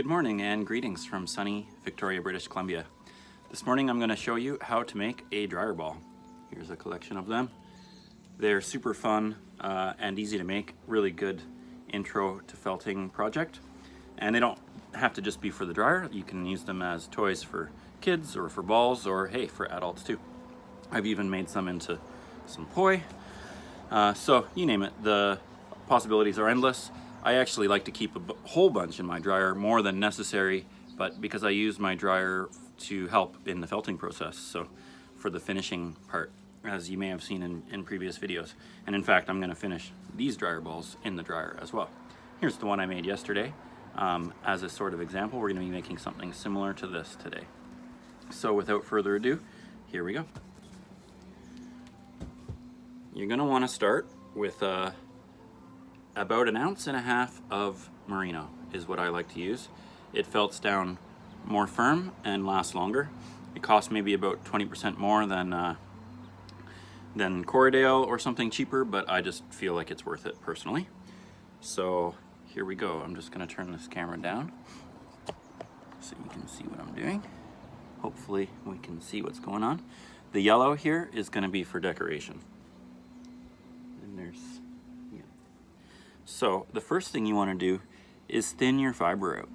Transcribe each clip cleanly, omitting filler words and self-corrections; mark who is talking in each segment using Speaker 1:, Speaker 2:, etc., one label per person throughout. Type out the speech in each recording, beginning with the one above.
Speaker 1: Good morning and greetings from sunny Victoria, British Columbia. This morning I'm going to show you how to make a dryer ball. Here's a collection of them. They're super fun and easy to make, really good intro to felting project. And they don't have to just be for the dryer. You can use them as toys for kids or for balls or hey, for adults too. I've even made some into some poi. So you name it, the possibilities are endless. I actually like to keep a whole bunch in my dryer, more than necessary, but because I use my dryer to help in the felting process, so for the finishing part, as you may have seen in previous videos. And in fact, I'm going to finish these dryer balls in the dryer as well. Here's the one I made yesterday. As a sort of example, we're going to be making something similar to this today. So without further ado, here we go. You're going to want to start with about 1.5 ounces of merino is what I like to use. It felts down more firm and lasts longer. It costs maybe about 20% more than Corriedale or something cheaper, but I just feel like it's worth it personally. So here we go. I'm just going to turn this camera down so you can see what I'm doing. Hopefully we can see what's going on. The yellow here is going to be for decoration. And there's So the first thing you want to do is thin your fiber out.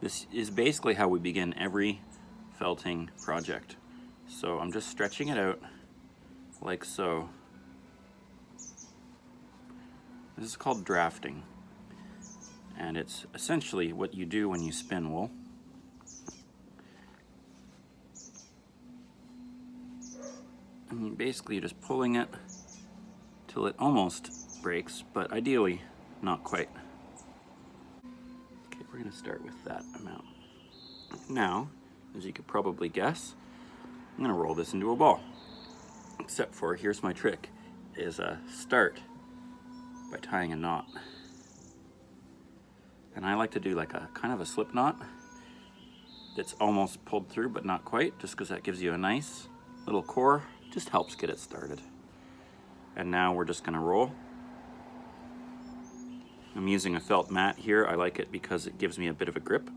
Speaker 1: This is basically how we begin every felting project. So I'm just stretching it out like so. This is called drafting, and it's essentially what you do when you spin wool. And basically you're just pulling it till it almost breaks, but ideally not quite. Okay, we're going to start with that amount. Now, as you could probably guess, I'm going to roll this into a ball. Except for, here's my trick, is start by tying a knot. And I like to do like a kind of a slip knot that's almost pulled through but not quite, just because that gives you a nice little core, just helps get it started. And now we're just going to roll. I'm using a felt mat here. I like it because it gives me a bit of a grip.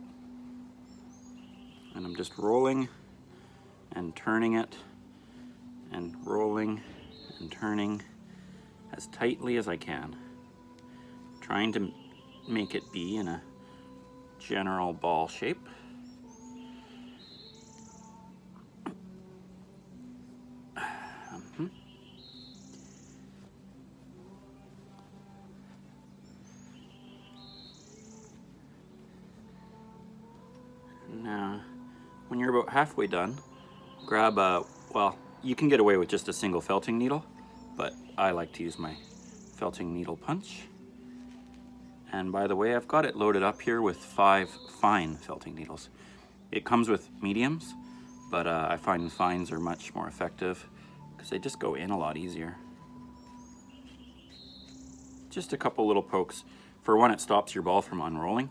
Speaker 1: And I'm just rolling and turning it and rolling and turning as tightly as I can, trying to make it be in a general ball shape. Now, when you're about halfway done, grab a, well, you can get away with just a single felting needle, but I like to use my felting needle punch. And by the way, I've got it loaded up here with 5 fine felting needles. It comes with mediums, but I find fines are much more effective because they just go in a lot easier. Just a couple little pokes. For one, it stops your ball from unrolling,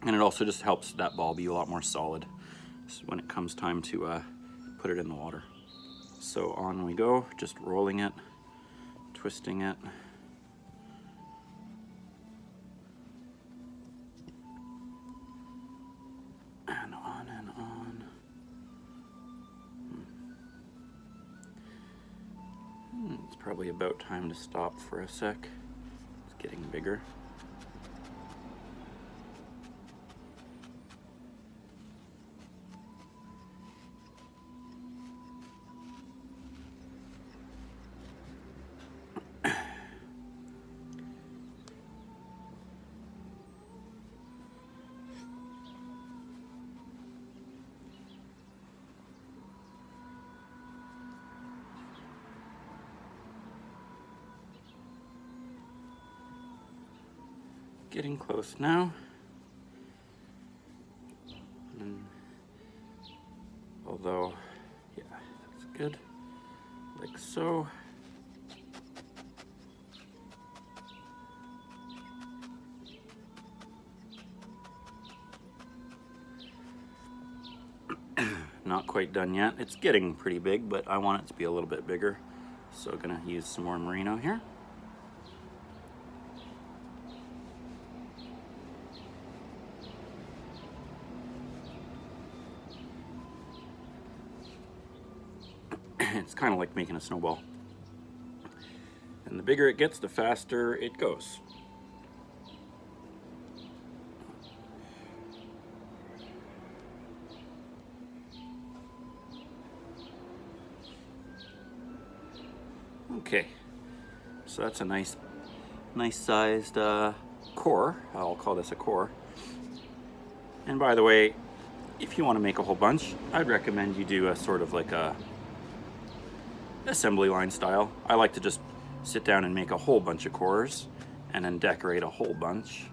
Speaker 1: and it also just helps that ball be a lot more solid when it comes time to put it in the water. So on we go, just rolling it, twisting it. And on and on. It's probably about time to stop for a sec. It's getting bigger. Getting close now. Although, yeah, that's good. Like so. Not quite done yet. It's getting pretty big, but I want it to be a little bit bigger. So I'm gonna use some more merino here. It's kind of like making a snowball. And the bigger it gets, the faster it goes. Okay, so that's a nice sized core. I'll call this a core. And by the way, if you want to make a whole bunch, I'd recommend you do a sort of like a assembly line style. I like to just sit down and make a whole bunch of cores and then decorate a whole bunch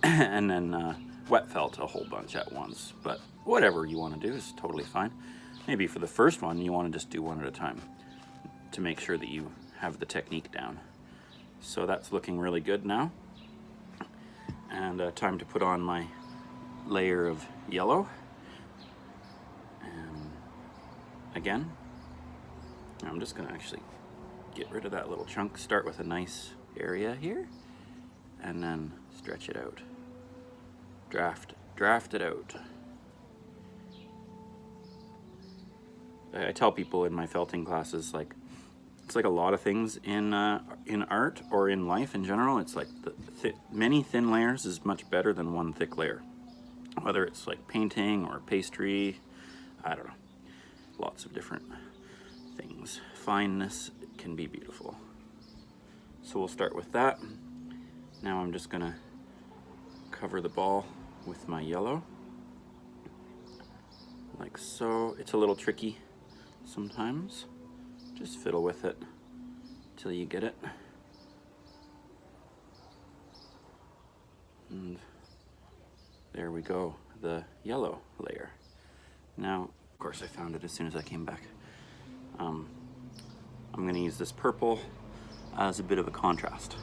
Speaker 1: and then wet felt a whole bunch at once. But whatever you want to do is totally fine. Maybe for the first one you want to just do one at a time to make sure that you have the technique down. So that's looking really good now. And time to put on my layer of yellow. And again, I'm just gonna actually get rid of that little chunk. Start with a nice area here and then stretch it out. Draft it out. I tell people in my felting classes, like, it's like a lot of things in art or in life in general. It's like many thin layers is much better than one thick layer. Whether it's like painting or pastry, I don't know. Lots of different things. Fineness can be beautiful. So we'll start with that. Now I'm just gonna cover the ball with my yellow, like so. It's a little tricky sometimes. Just fiddle with it till you get it. And there we go, the yellow layer. Now, of course I found it as soon as I came back. I'm gonna use this purple as a bit of a contrast.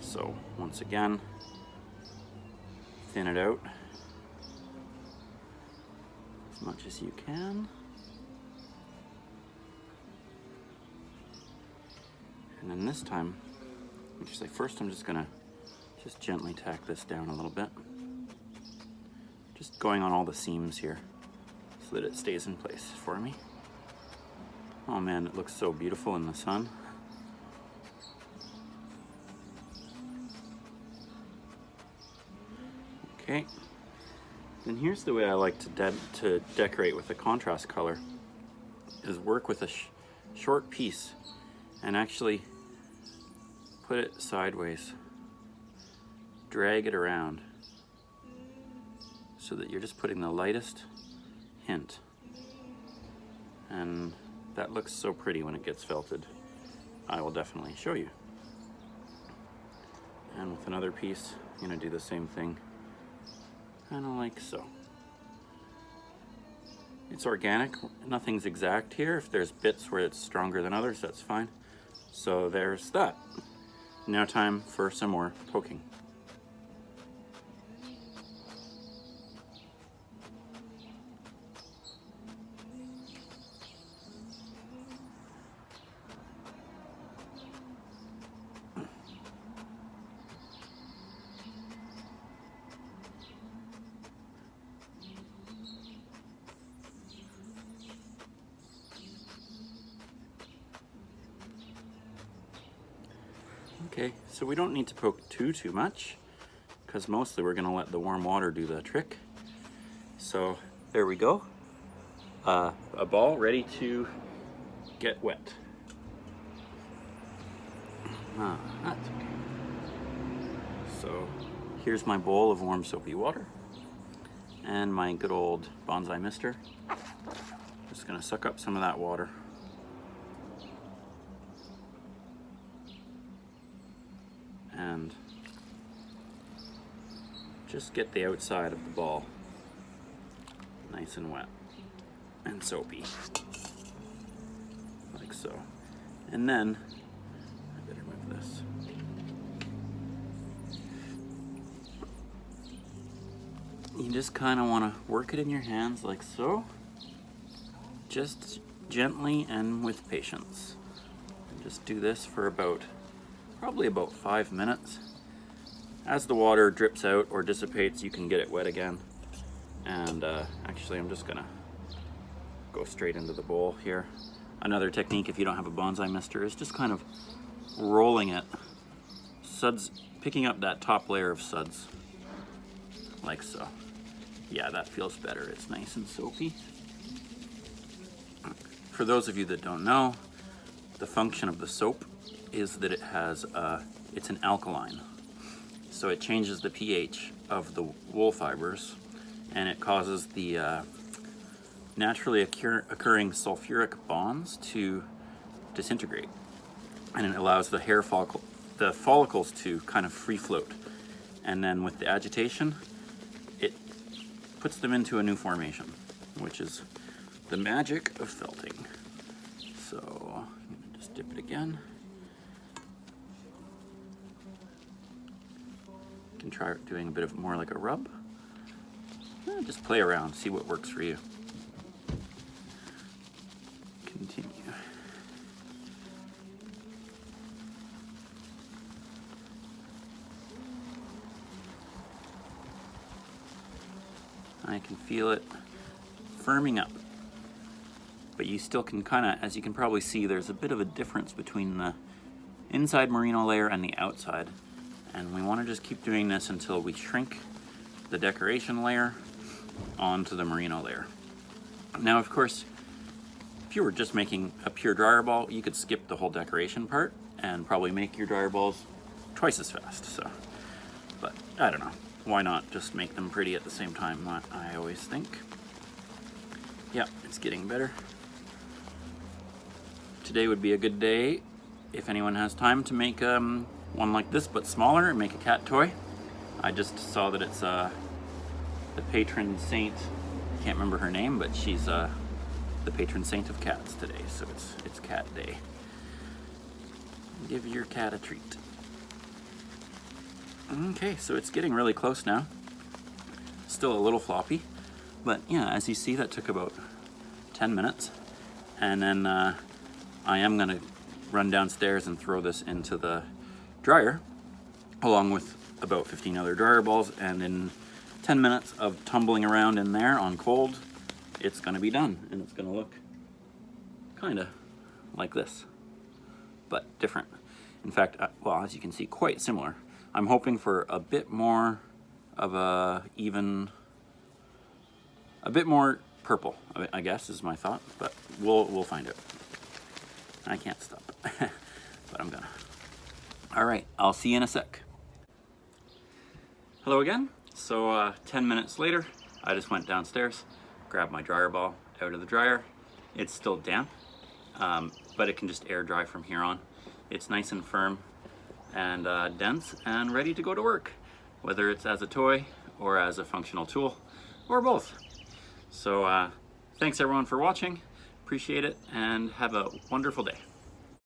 Speaker 1: So once again, thin it out as much as you can. And then this time, first I'm just gonna gently tack this down a little bit. Just going on all the seams here so that it stays in place for me. Oh man, it looks so beautiful in the sun. Okay, then here's the way I like to decorate with a contrast color, is work with a short piece and actually put it sideways, drag it around so that you're just putting the lightest hint. And that looks so pretty when it gets felted. I will definitely show you. And with another piece, I'm gonna do the same thing, kind of like so. It's organic, nothing's exact here. If there's bits where it's stronger than others, that's fine. So there's that. Now time for some more poking. Okay, so we don't need to poke too much, because mostly we're gonna let the warm water do the trick. So there we go, a ball ready to get wet. That's okay. So here's my bowl of warm soapy water and my good old bonsai mister. Just gonna suck up some of that water. And just get the outside of the ball nice and wet and soapy, like so. And then, I better move this. You just kind of want to work it in your hands like so, just gently and with patience. And just do this for probably about 5 minutes. As the water drips out or dissipates, you can get it wet again. And actually I'm just gonna go straight into the bowl here. Another technique, if you don't have a bonsai mister, is just kind of rolling it, suds, picking up that top layer of suds, like so. Yeah, that feels better. It's nice and soapy. For those of you that don't know, the function of the soap is that it has it's an alkaline. So it changes the pH of the wool fibers, and it causes the naturally occurring sulfuric bonds to disintegrate. And it allows the hair follicles to kind of free float. And then with the agitation, it puts them into a new formation, which is the magic of felting. So I'm gonna just dip it again. You can try doing a bit of more like a rub. Just play around, see what works for you. Continue. I can feel it firming up. But you still can kind of, as you can probably see, there's a bit of a difference between the inside merino layer and the outside. And we want to just keep doing this until we shrink the decoration layer onto the merino layer. Now, of course, if you were just making a pure dryer ball, you could skip the whole decoration part and probably make your dryer balls twice as fast. So, but I don't know. Why not just make them pretty at the same time? I always think. Yeah, it's getting better. Today would be a good day if anyone has time to make one like this but smaller and make a cat toy. I just saw that it's the patron saint, can't remember her name, but she's the patron saint of cats today, so it's cat day. Give your cat a treat. Okay, so it's getting really close now. Still a little floppy, but yeah, as you see, that took about 10 minutes. And then I am gonna run downstairs and throw this into the dryer, along with about 15 other dryer balls, and in 10 minutes of tumbling around in there on cold, it's gonna be done, and it's gonna look kinda like this, but different. In fact, well, as you can see, quite similar. I'm hoping for a bit more of a bit more purple, I guess is my thought, but we'll find out. I can't stop, but I'm gonna. All right, I'll see you in a sec. Hello again. So 10 minutes later, I just went downstairs, grabbed my dryer ball out of the dryer. It's still damp, but it can just air dry from here on. It's nice and firm and dense and ready to go to work, whether it's as a toy or as a functional tool or both. So thanks everyone for watching, appreciate it, and have a wonderful day.